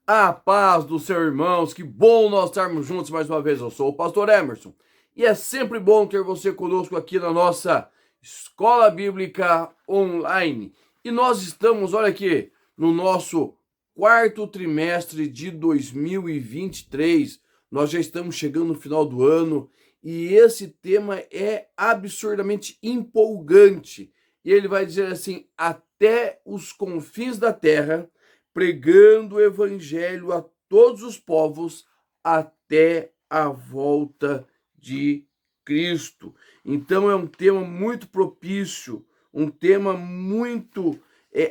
A paz dos seus irmãos, que bom nós estarmos juntos mais uma vez. Eu sou o pastor Emerson e é sempre bom ter você conosco aqui na nossa Escola Bíblica Online. E nós estamos, olha aqui, no nosso quarto trimestre de 2023. Nós já estamos chegando no final do ano e esse tema é absurdamente empolgante. E ele vai dizer assim: até os confins da terra, pregando o evangelho a todos os povos até a volta de Cristo. Então é um tema muito propício, um tema muito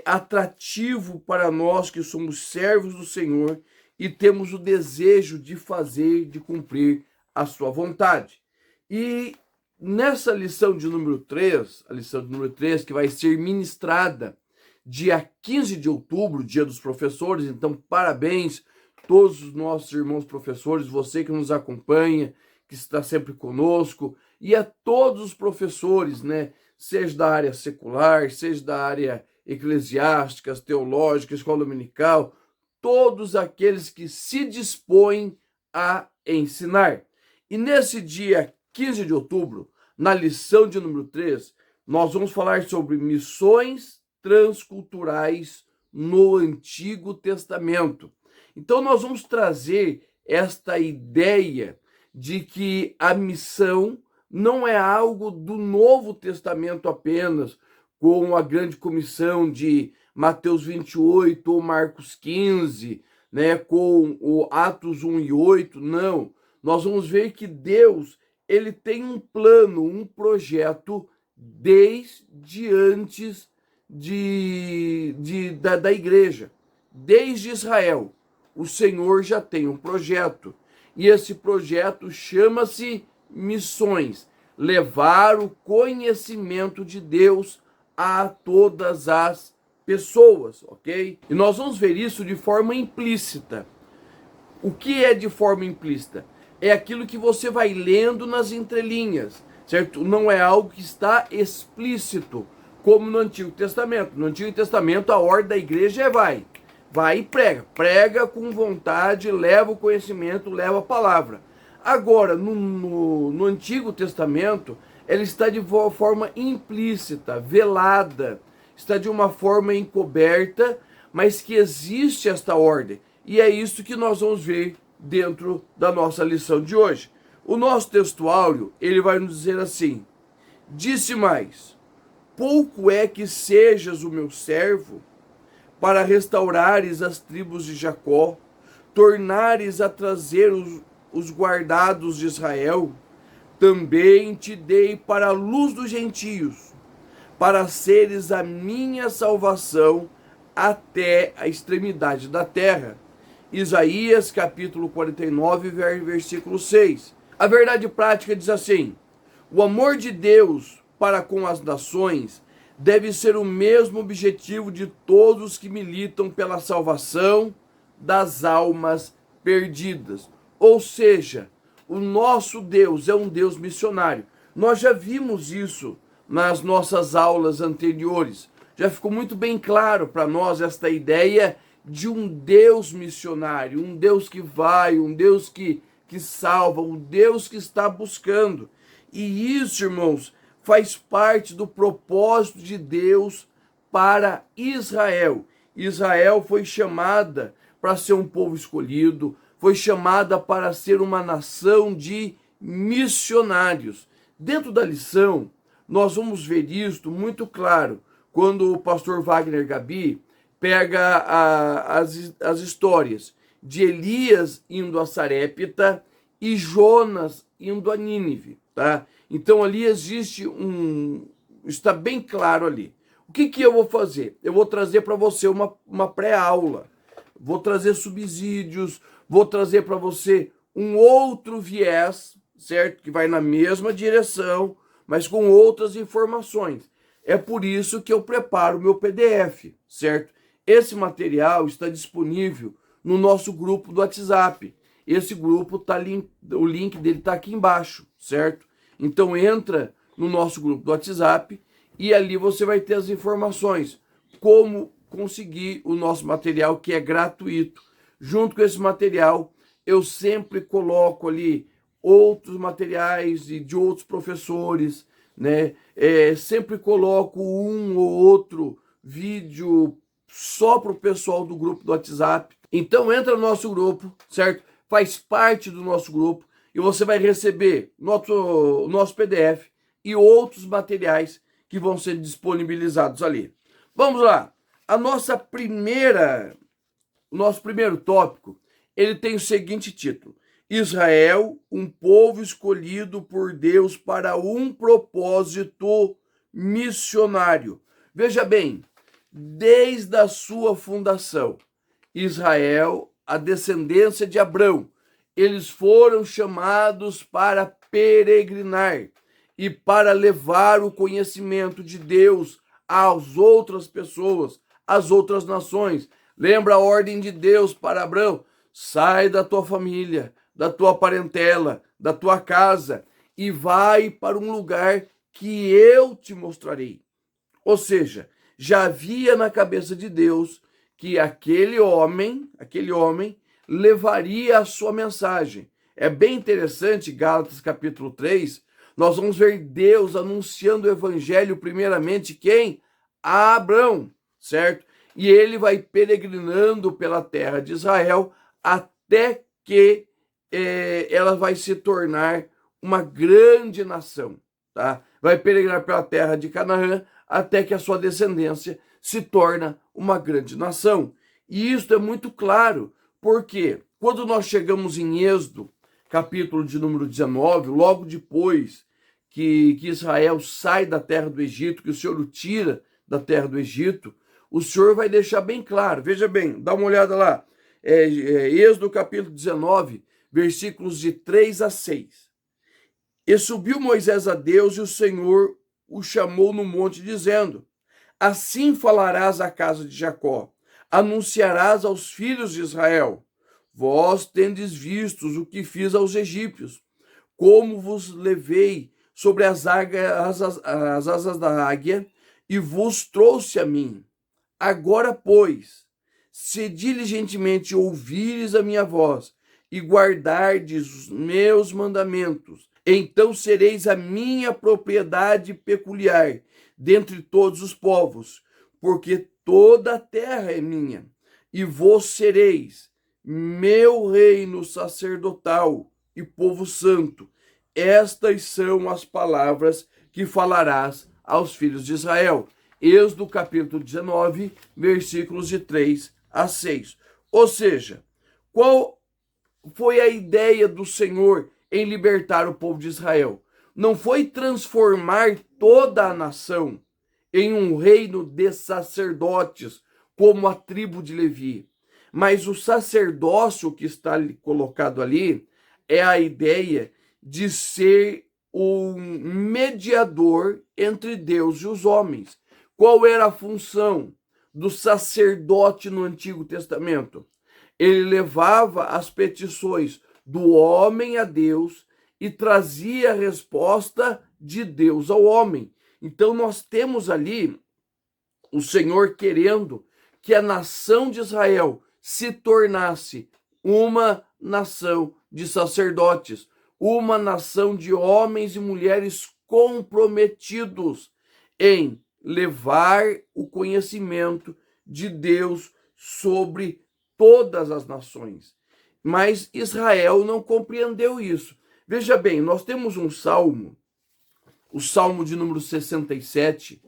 atrativo para nós que somos servos do Senhor e temos o desejo de fazer, de cumprir a sua vontade. E nessa lição de número 3, a lição de número 3, que vai ser ministrada dia 15 de outubro, dia dos professores, então parabéns todos os nossos irmãos professores, você que nos acompanha, que está sempre conosco, e a todos os professores, né, seja da área secular, seja da área eclesiástica, teológica, escola dominical, todos aqueles que se dispõem a ensinar. E nesse dia 15 de outubro, na lição de número 3, nós vamos falar sobre missões transculturais no Antigo Testamento. Então nós vamos trazer esta ideia de que a missão não é algo do Novo Testamento apenas, com a grande comissão de Mateus 28 ou Marcos 15, né, com o Atos 1 e 8, não. Nós vamos ver que Deus, ele tem um plano, um projeto desde antes da igreja. Desde Israel, o Senhor já tem um projeto. E esse projeto chama-se missões. Levar o conhecimento de Deus a todas as pessoas, ok? E nós vamos ver isso de forma implícita. O que é de forma implícita? É aquilo que você vai lendo nas entrelinhas, certo? Não é algo que está explícito, como no Antigo Testamento. No Antigo Testamento, a ordem da igreja é vai e prega. Prega com vontade, leva o conhecimento, leva a palavra. Agora, no Antigo Testamento, ela está de forma implícita, velada, está de uma forma encoberta, mas que existe esta ordem. E é isso que nós vamos ver dentro da nossa lição de hoje. O nosso textuário, ele vai nos dizer assim: disse mais, pouco é que sejas o meu servo, para restaurares as tribos de Jacó, tornares a trazer os guardados de Israel. Também te dei para a luz dos gentios, para seres a minha salvação até a extremidade da terra. Isaías capítulo 49, versículo 6. A verdade prática diz assim: o amor de Deus para com as nações deve ser o mesmo objetivo de todos que militam pela salvação das almas perdidas. Ou seja, o nosso Deus é um Deus missionário. Nós já vimos isso nas nossas aulas anteriores. Já ficou muito bem claro para nós esta ideia de um Deus missionário, um Deus que vai, um Deus que salva, um Deus que está buscando. E isso, irmãos, faz parte do propósito de Deus para Israel. Israel foi chamada para ser um povo escolhido, foi chamada para ser uma nação de missionários. Dentro da lição, nós vamos ver isto muito claro quando o pastor Wagner Gabi pega as histórias de Elias indo a Sarepta e Jonas indo a Nínive, tá? Então ali existe está bem claro ali. O que eu vou fazer? Eu vou trazer para você uma pré-aula, vou trazer subsídios, vou trazer para você um outro viés, certo? Que vai na mesma direção, mas com outras informações. É por isso que eu preparo o meu PDF, certo? Esse material está disponível no nosso grupo do WhatsApp. Esse grupo o link dele está aqui embaixo, certo? Então entra no nosso grupo do WhatsApp e ali você vai ter as informações como conseguir o nosso material, que é gratuito, junto com esse material, eu sempre coloco ali outros materiais de outros professores, né? Sempre coloco um ou outro vídeo só para o pessoal do grupo do WhatsApp. Então entra no nosso grupo, certo? Faz parte do nosso grupo e você vai receber nosso PDF e outros materiais que vão ser disponibilizados ali. Vamos lá. O nosso primeiro tópico, ele tem o seguinte título: Israel, um povo escolhido por Deus para um propósito missionário. Veja bem, desde a sua fundação, Israel, a descendência de Abrão, eles foram chamados para peregrinar e para levar o conhecimento de Deus às outras pessoas, às outras nações. Lembra a ordem de Deus para Abrão? Sai da tua família, da tua parentela, da tua casa e vai para um lugar que eu te mostrarei. Ou seja, já havia na cabeça de Deus que aquele homem levaria a sua mensagem. É bem interessante, Gálatas capítulo 3, nós vamos ver Deus anunciando o evangelho primeiramente quem? A Abrão, certo? E ele vai peregrinando pela terra de Israel até que ela vai se tornar uma grande nação, tá? Vai peregrinar pela terra de Canaã até que a sua descendência se torna uma grande nação. E isso é muito claro, porque quando nós chegamos em Êxodo, capítulo de número 19, logo depois que Israel sai da terra do Egito, que o Senhor o tira da terra do Egito, o Senhor vai deixar bem claro. Veja bem, dá uma olhada lá. Êxodo capítulo 19, versículos de 3 a 6. E subiu Moisés a Deus, e o Senhor o chamou no monte, dizendo: assim falarás à casa de Jacó, anunciarás aos filhos de Israel: vós tendes vistos o que fiz aos egípcios, como vos levei sobre as asas da águia, e vos trouxe a mim. Agora, pois, se diligentemente ouvires a minha voz e guardardes os meus mandamentos, então sereis a minha propriedade peculiar dentre todos os povos, porque toda a terra é minha, e vós sereis meu reino sacerdotal e povo santo. Estas são as palavras que falarás aos filhos de Israel. Êxodo capítulo 19, versículos de 3 a 6. Ou seja, qual foi a ideia do Senhor em libertar o povo de Israel? Não foi transformar toda a nação em um reino de sacerdotes, como a tribo de Levi. Mas o sacerdócio que está colocado ali é a ideia de ser um mediador entre Deus e os homens. Qual era a função do sacerdote no Antigo Testamento? Ele levava as petições do homem a Deus e trazia a resposta de Deus ao homem. Então nós temos ali o Senhor querendo que a nação de Israel se tornasse uma nação de sacerdotes, uma nação de homens e mulheres comprometidos em levar o conhecimento de Deus sobre todas as nações. Mas Israel não compreendeu isso. Veja bem, nós temos um salmo, o salmo de número 67,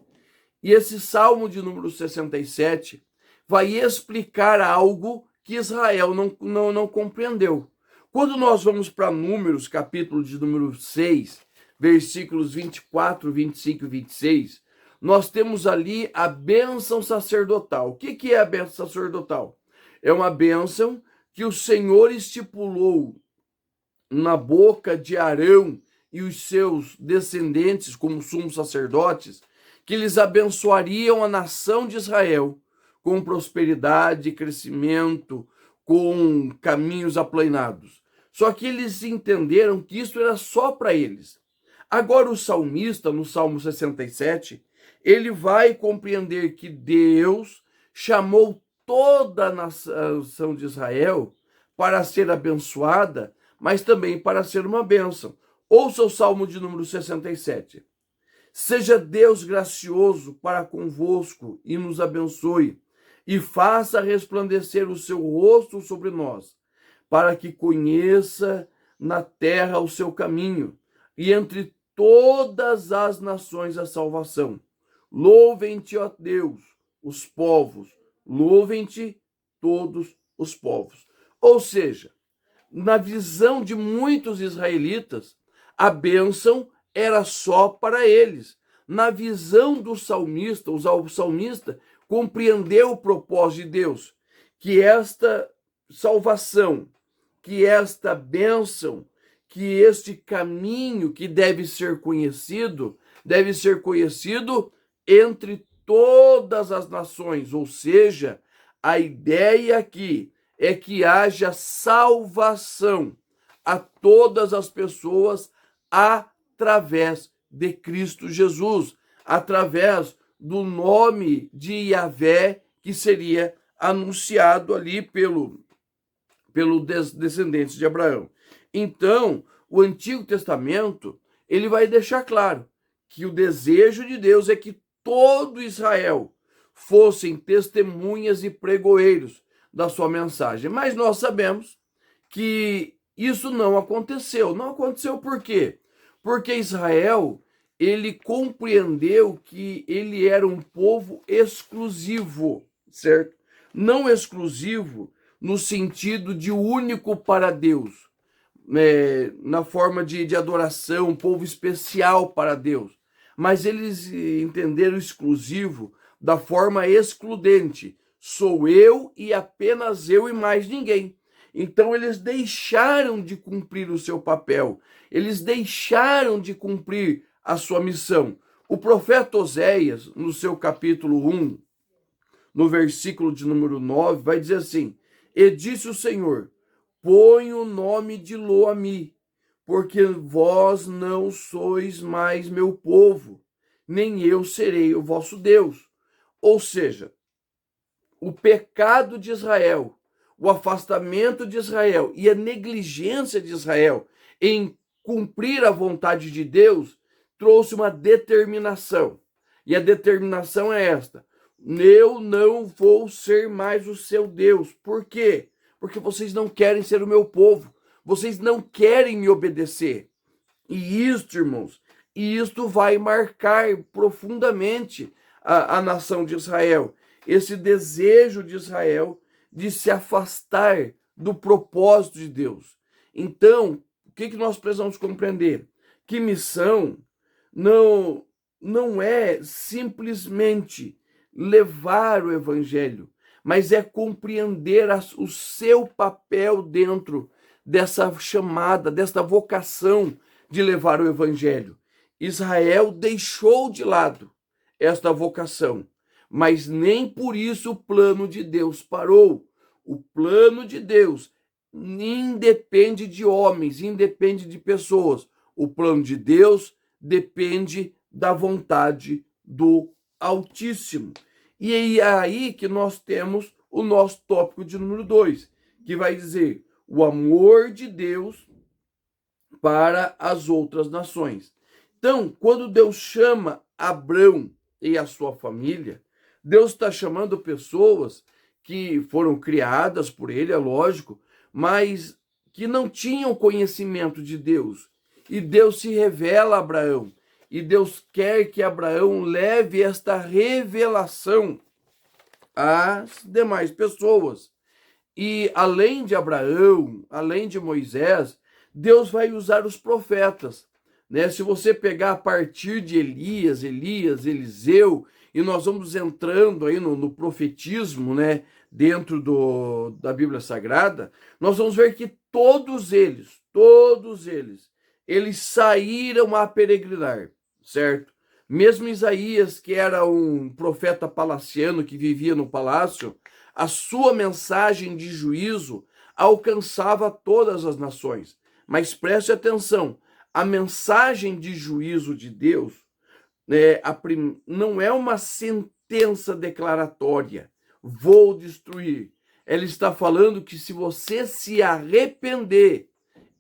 e esse salmo de número 67 vai explicar algo que Israel não compreendeu. Quando nós vamos para Números, capítulo de número 6, versículos 24, 25 e 26, nós temos ali a bênção sacerdotal. O que é a bênção sacerdotal? É uma bênção que o Senhor estipulou na boca de Arão e os seus descendentes, como sumos sacerdotes, que eles abençoariam a nação de Israel com prosperidade, crescimento, com caminhos aplainados. Só que eles entenderam que isso era só para eles. Agora o salmista, no Salmo 67, ele vai compreender que Deus chamou toda a nação de Israel para ser abençoada, mas também para ser uma bênção. Ouça o Salmo de número 67. Seja Deus gracioso para convosco e nos abençoe, e faça resplandecer o seu rosto sobre nós, para que conheça na terra o seu caminho, e entre todas as nações a salvação. Louvem-te, ó Deus, os povos, louvem-te todos os povos. Ou seja, na visão de muitos israelitas, a bênção era só para eles. Na visão do salmista, o salmista compreendeu o propósito de Deus, que esta salvação, que esta bênção, que este caminho que deve ser conhecido entre todas as nações, ou seja, a ideia aqui é que haja salvação a todas as pessoas através de Cristo Jesus, através do nome de Yahvé que seria anunciado ali pelo descendentes de Abraão. Então, o Antigo Testamento, ele vai deixar claro que o desejo de Deus é que todo Israel fossem testemunhas e pregoeiros da sua mensagem. Mas nós sabemos que isso não aconteceu. Não aconteceu por quê? Porque Israel, ele compreendeu que ele era um povo exclusivo, certo? Não exclusivo no sentido de único para Deus, na forma de adoração, um povo especial para Deus. Mas eles entenderam exclusivo da forma excludente. Sou eu e apenas eu e mais ninguém. Então eles deixaram de cumprir o seu papel. Eles deixaram de cumprir a sua missão. O profeta Oséias, no seu capítulo 1, no versículo de número 9, vai dizer assim: E disse o Senhor, põe o nome de Lo-Ami, porque vós não sois mais meu povo, nem eu serei o vosso Deus. Ou seja, o pecado de Israel, o afastamento de Israel e a negligência de Israel em cumprir a vontade de Deus trouxe uma determinação. E a determinação é esta: eu não vou ser mais o seu Deus. Por quê? Porque vocês não querem ser o meu povo. Vocês não querem me obedecer. E isto, irmãos, isto vai marcar profundamente a nação de Israel. Esse desejo de Israel de se afastar do propósito de Deus. Então, o que nós precisamos compreender? Que missão não é simplesmente levar o evangelho, mas é compreender o seu papel dentro dessa chamada, desta vocação de levar o evangelho. Israel deixou de lado esta vocação, mas nem por isso o plano de Deus parou. O plano de Deus independe de homens, independe de pessoas. O plano de Deus depende da vontade do Altíssimo. E é aí que nós temos o nosso tópico de número 2, que vai dizer o amor de Deus para as outras nações. Então, quando Deus chama Abrão e a sua família, Deus está chamando pessoas que foram criadas por ele, é lógico, mas que não tinham conhecimento de Deus. E Deus se revela a Abraão. E Deus quer que Abraão leve esta revelação às demais pessoas. E além de Abraão, além de Moisés, Deus vai usar os profetas. Se você pegar a partir de Elias, Eliseu, e nós vamos entrando aí no profetismo, dentro da Bíblia Sagrada, nós vamos ver que todos eles saíram a peregrinar, certo? Mesmo Isaías, que era um profeta palaciano que vivia no palácio, a sua mensagem de juízo alcançava todas as nações. Mas preste atenção, a mensagem de juízo de Deus não é uma sentença declaratória. vou destruir. Ela está falando que se você se arrepender,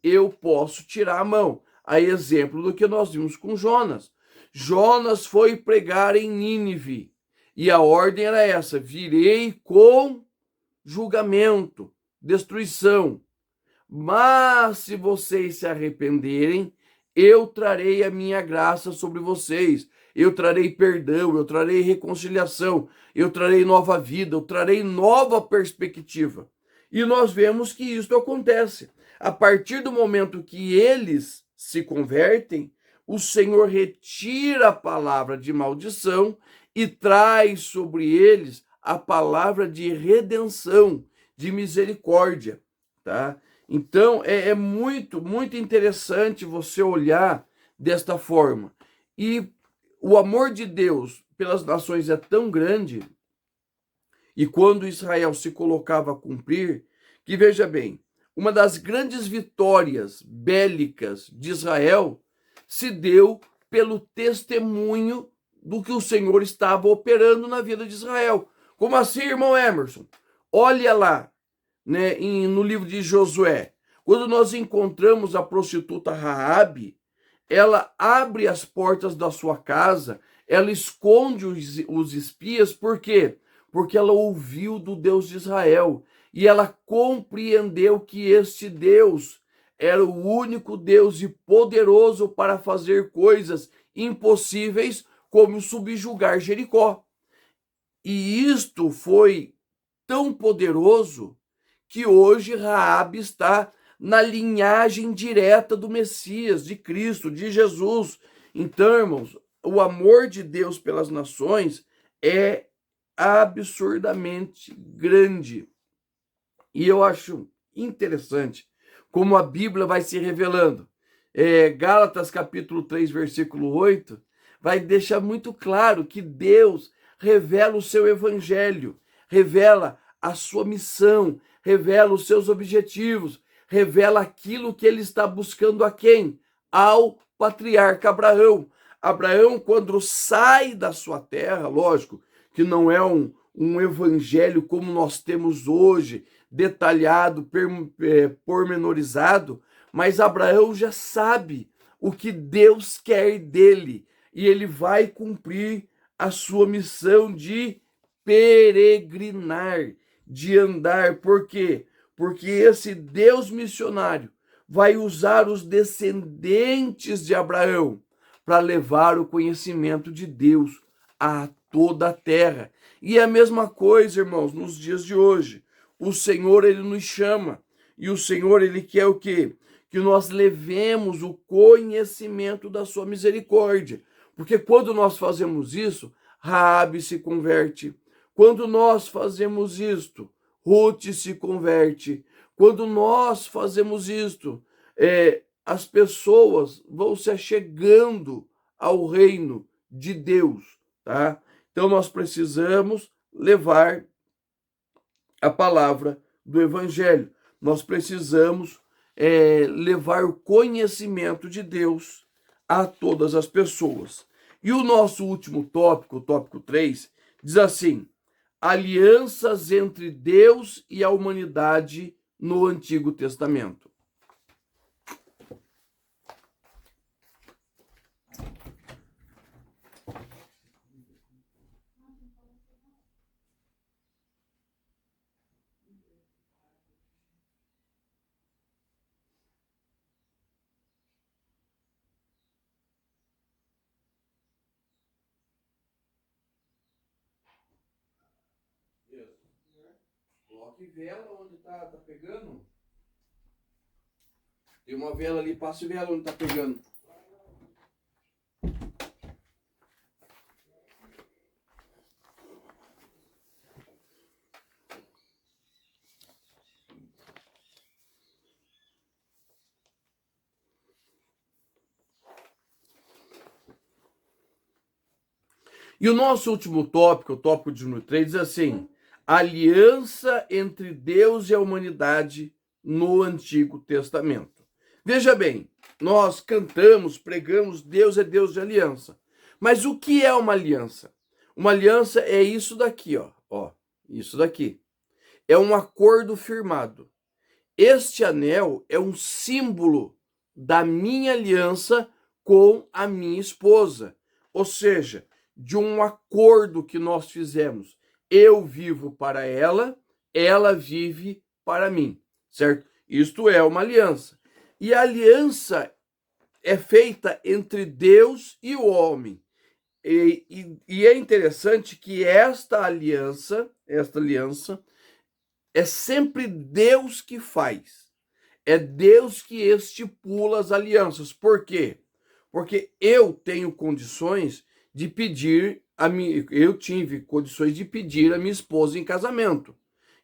eu posso tirar a mão. A exemplo do que nós vimos com Jonas. Jonas foi pregar em Nínive e a ordem era essa: virei com julgamento, destruição. Mas se vocês se arrependerem, eu trarei a minha graça sobre vocês. Eu trarei perdão, eu trarei reconciliação, eu trarei nova vida, eu trarei nova perspectiva. E nós vemos que isso acontece. A partir do momento que eles se convertem, o Senhor retira a palavra de maldição e traz sobre eles a palavra de redenção, de misericórdia, tá? Então, é muito, muito interessante você olhar desta forma. E o amor de Deus pelas nações é tão grande, e quando Israel se colocava a cumprir, que veja bem, uma das grandes vitórias bélicas de Israel se deu pelo testemunho do que o Senhor estava operando na vida de Israel. Como assim, irmão Emerson? Olha lá, né, no livro de Josué, quando nós encontramos a prostituta Raabe, ela abre as portas da sua casa, ela esconde os espias, por quê? Porque ela ouviu do Deus de Israel e ela compreendeu que este Deus era o único Deus e poderoso para fazer coisas impossíveis, como subjugar Jericó. E isto foi tão poderoso que hoje Raabe está na linhagem direta do Messias, de Cristo, de Jesus. Então, irmãos, o amor de Deus pelas nações é absurdamente grande. E eu acho interessante como a Bíblia vai se revelando. Gálatas capítulo 3, versículo 8, vai deixar muito claro que Deus revela o seu evangelho, revela a sua missão, revela os seus objetivos, revela aquilo que ele está buscando a quem? Ao patriarca Abraão. Abraão, quando sai da sua terra, lógico que não é um evangelho como nós temos hoje, detalhado, pormenorizado, mas Abraão já sabe o que Deus quer dele e ele vai cumprir a sua missão de peregrinar, de andar. Por quê? Porque esse Deus missionário vai usar os descendentes de Abraão para levar o conhecimento de Deus a toda a terra. E é a mesma coisa, irmãos, nos dias de hoje. O Senhor, ele nos chama. E o Senhor, ele quer o quê? Que nós levemos o conhecimento da sua misericórdia. Porque quando nós fazemos isso, Raabe se converte. Quando nós fazemos isto, Ruth se converte. Quando nós fazemos isto, as pessoas vão se achegando ao reino de Deus, tá? Então nós precisamos levar a palavra do evangelho. Nós precisamos levar o conhecimento de Deus a todas as pessoas. E o nosso último tópico, o tópico 3, diz assim: alianças entre Deus e a humanidade no Antigo Testamento. Coloque vela onde tá pegando. Tem uma vela ali, passe vela onde tá pegando. E o nosso último tópico, o tópico de número 3, diz assim: aliança entre Deus e a humanidade no Antigo Testamento. Veja bem, nós cantamos, pregamos, Deus é Deus de aliança. Mas o que é uma aliança? Uma aliança é isso daqui, ó. Isso daqui. É um acordo firmado. Este anel é um símbolo da minha aliança com a minha esposa. Ou seja, de um acordo que nós fizemos. Eu vivo para ela vive para mim, certo? Isto é uma aliança. E a aliança é feita entre Deus e o homem. E é interessante que esta aliança é sempre Deus que faz. É Deus que estipula as alianças. Por quê? Porque eu tenho condições de pedir eu tive condições de pedir a minha esposa em casamento.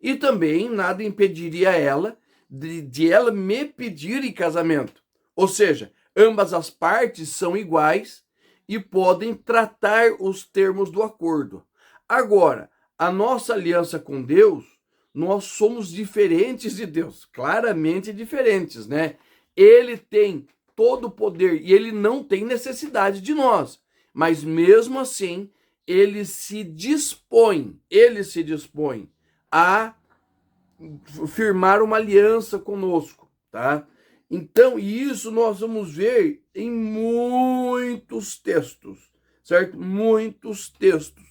E também nada impediria ela de ela me pedir em casamento. Ou seja, ambas as partes são iguais e podem tratar os termos do acordo. Agora, a nossa aliança com Deus, nós somos diferentes de Deus, claramente diferentes, né? Ele tem todo o poder e ele não tem necessidade de nós, mas mesmo assim, ele se dispõe a firmar uma aliança conosco, tá? Então, isso nós vamos ver em muitos textos, certo? Muitos textos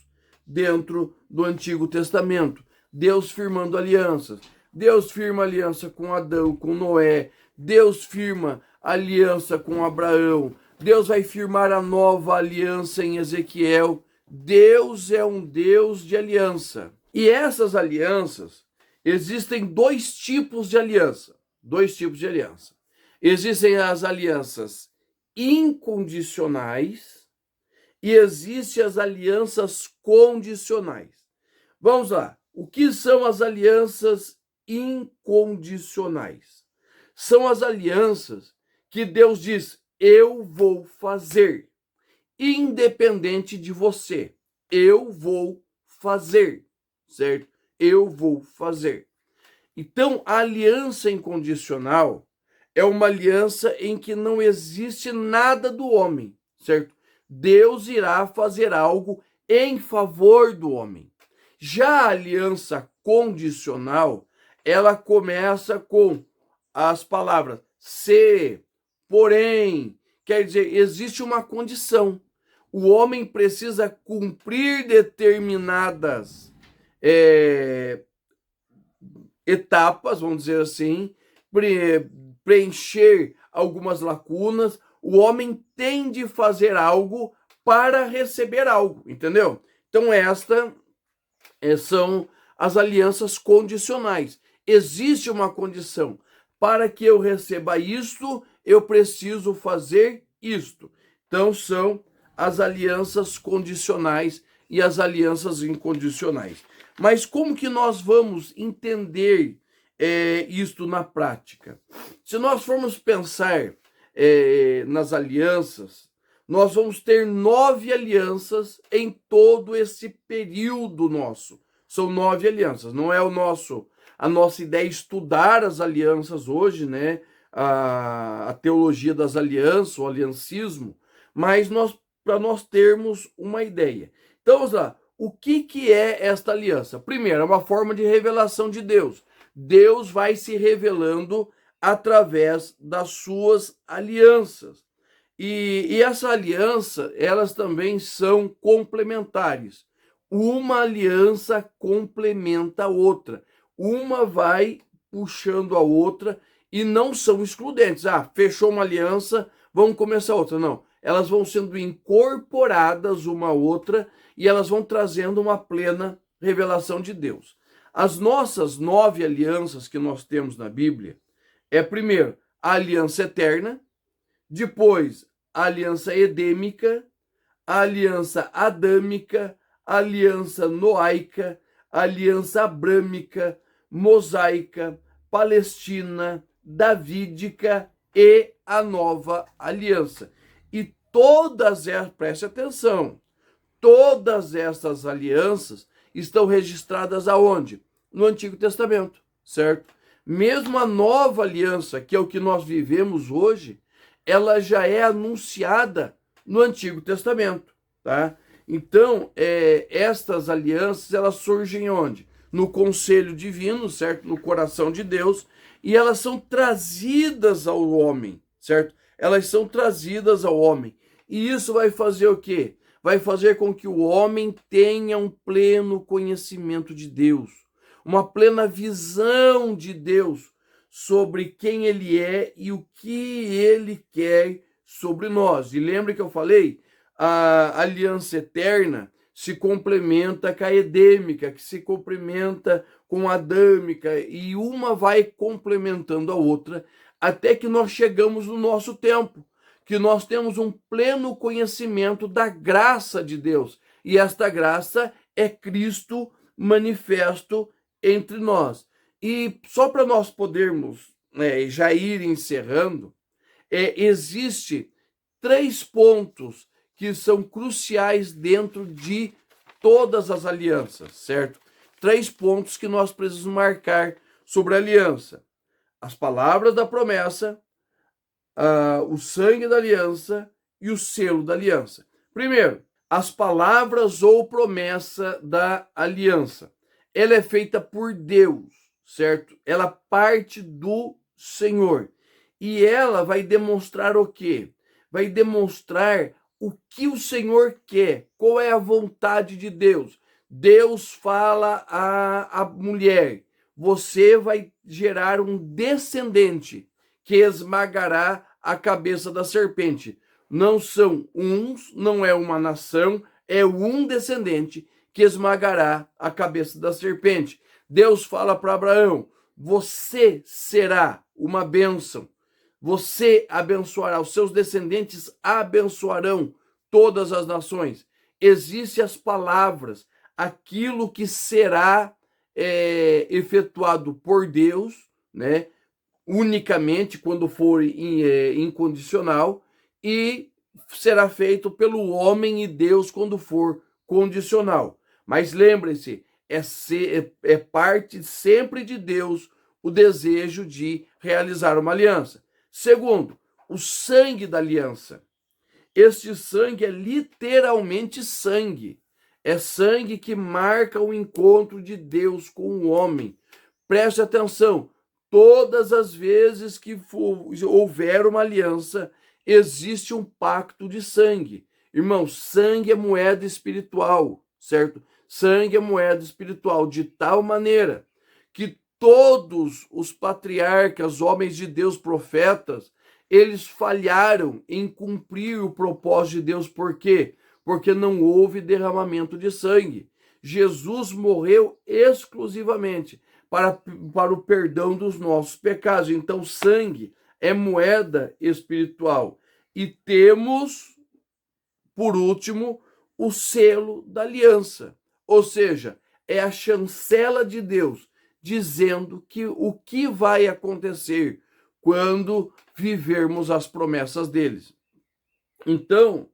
dentro do Antigo Testamento. Deus firmando alianças. Deus firma aliança com Adão, com Noé. Deus firma aliança com Abraão. Deus vai firmar a nova aliança em Ezequiel. Deus é um Deus de aliança. E essas alianças, existem dois tipos de aliança. Dois tipos de aliança. Existem as alianças incondicionais e existem as alianças condicionais. Vamos lá. O que são as alianças incondicionais? São as alianças que Deus diz: eu vou fazer, independente de você. Eu vou fazer, certo? Eu vou fazer. Então, a aliança incondicional é uma aliança em que não existe nada do homem, certo? Deus irá fazer algo em favor do homem. Já a aliança condicional, ela começa com as palavras se, porém, quer dizer, existe uma condição. O homem precisa cumprir determinadas etapas, vamos dizer assim, preencher algumas lacunas. O homem tem de fazer algo para receber algo, entendeu? Então, estas são as alianças condicionais. Existe uma condição. Para que eu receba isto, eu preciso fazer isto. Então, são as alianças condicionais e as alianças incondicionais. Mas como que nós vamos entender isto na prática? Se nós formos pensar nas alianças, nós vamos ter 9 alianças em todo esse período nosso. São 9 alianças. Não é a nossa ideia estudar as alianças hoje, né? A teologia das alianças, o aliancismo, mas para nós termos uma ideia. Então, vamos lá. O que é esta aliança? Primeiro, é uma forma de revelação de Deus. Deus vai se revelando através das suas alianças. E essa aliança, elas também são complementares. Uma aliança complementa a outra. Uma vai puxando a outra e não são excludentes. Fechou uma aliança, vamos começar outra. Não, elas vão sendo incorporadas uma à outra e elas vão trazendo uma plena revelação de Deus. As nossas 9 alianças que nós temos na Bíblia primeiro, a aliança eterna, depois a aliança edêmica, a aliança adâmica, a aliança noaica, a aliança abrâmica, mosaica, palestina, davídica e a nova aliança. E preste atenção, todas essas alianças estão registradas aonde? No Antigo Testamento, certo? Mesmo a nova aliança, que é o que nós vivemos hoje, ela já é anunciada no Antigo Testamento, tá? Então, estas alianças, elas surgem onde? no conselho divino, certo? No coração de Deus, e elas são trazidas ao homem, certo? Elas são trazidas ao homem. E isso vai fazer o quê? Vai fazer com que o homem tenha um pleno conhecimento de Deus, uma plena visão de Deus sobre quem ele é e o que ele quer sobre nós. E lembre que eu falei, a aliança eterna se complementa com a edêmica, que se complementa com a adâmica, e uma vai complementando a outra, até que nós chegamos no nosso tempo, que nós temos um pleno conhecimento da graça de Deus. E esta graça é Cristo manifesto entre nós. E só para nós podermos já ir encerrando, existe 3 pontos que são cruciais dentro de todas as alianças, certo? 3 pontos que nós precisamos marcar sobre a aliança: as palavras da promessa, o sangue da aliança e o selo da aliança. Primeiro, as palavras ou promessa da aliança. Ela é feita por Deus, certo? Ela parte do Senhor. E ela vai demonstrar o quê? Vai demonstrar o que o Senhor quer, qual é a vontade de Deus. Deus fala à mulher: você vai gerar um descendente que esmagará a cabeça da serpente. Não são uns, não é uma nação, é um descendente que esmagará a cabeça da serpente. Deus fala para Abraão: você será uma bênção. Você abençoará, os seus descendentes abençoarão todas as nações. Existem as palavras, aquilo que será efetuado por Deus, né? Unicamente quando for incondicional, e será feito pelo homem e Deus quando for condicional. Mas lembre-se, é parte sempre de Deus o desejo de realizar uma aliança. Segundo, o sangue da aliança. Este sangue é literalmente sangue. É sangue que marca o encontro de Deus com o homem. Preste atenção, todas as vezes que houver uma aliança, existe um pacto de sangue. Irmão, sangue é moeda espiritual, certo? Sangue é moeda espiritual, de tal maneira que todos os patriarcas, homens de Deus, profetas, eles falharam em cumprir o propósito de Deus. Por quê? Porque não houve derramamento de sangue. Jesus morreu exclusivamente para o perdão dos nossos pecados. Então, sangue é moeda espiritual. E temos, por último, o selo da aliança. Ou seja, é a chancela de Deus dizendo que o que vai acontecer quando vivermos as promessas deles. Então,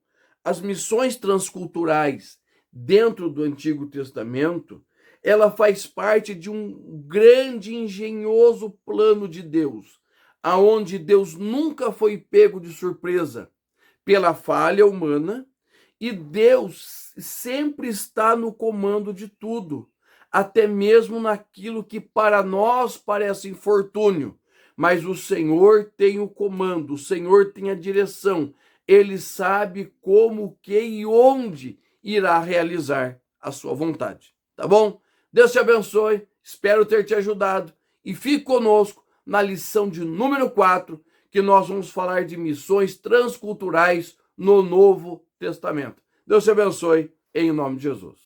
as missões transculturais dentro do Antigo Testamento, ela faz parte de um grande e engenhoso plano de Deus, aonde Deus nunca foi pego de surpresa pela falha humana, e Deus sempre está no comando de tudo, até mesmo naquilo que para nós parece infortúnio. Mas o Senhor tem o comando, o Senhor tem a direção, ele sabe como, que e onde irá realizar a sua vontade. Tá bom? Deus te abençoe, espero ter te ajudado, e fique conosco na lição de número 4, que nós vamos falar de missões transculturais no Novo Testamento. Deus te abençoe, em nome de Jesus.